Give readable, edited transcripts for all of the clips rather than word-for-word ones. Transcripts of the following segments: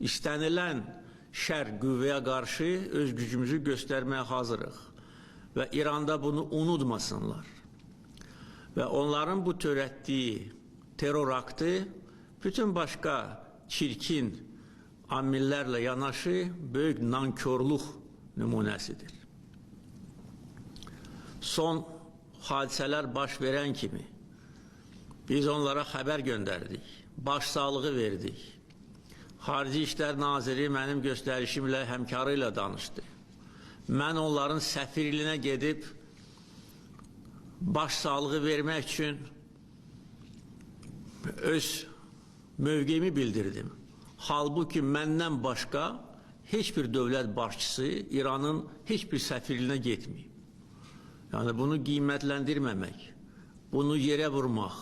istənilən şər qüvvəyə qarşı öz gücümüzü göstərməyə hazırıq və İranda bunu unutmasınlar. Və onların bu törətdiyi terror aktı bütün başqa çirkin amillərlə yanaşı böyük nankörlük nümunəsidir. Son hadisələr baş verən kimi biz onlara xəbər göndərdik, başsağlığı verdik. Xarici İşlər Naziri mənim göstərişimlə, həmkarı ilə danışdı. Mən onların səfirliyinə gedib başsağlığı vermək üçün öz mövqeyimi bildirdim. Halbuki məndən başqa heç bir dövlət başçısı İranın heç bir səfirliyinə getməyib. Yəni bunu qiymətləndirməmək, bunu yerə vurmaq,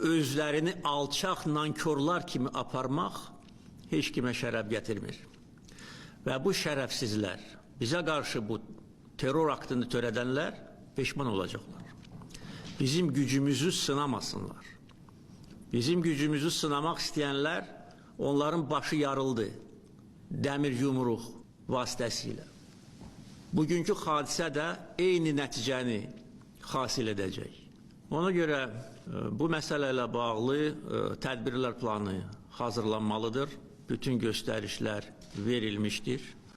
özlərini alçaq nankörlər kimi aparmaq heç kimə şərəf gətirmir. Və bu şərəfsizlər, bizə qarşı bu terror aktını törədənlər peşman olacaqlar. Bizim gücümüzü sınamasınlar. Bizim gücümüzü sınamaq istəyənlər, onların başı yarıldı dəmir yumruq vasitəsilə. Bugünkü hadisə də eyni nəticəni hasil edəcək. Ona görə bu məsələ ilə bağlı tədbirlər planı hazırlanmalıdır. Bütün göstərişlər verilmişdir.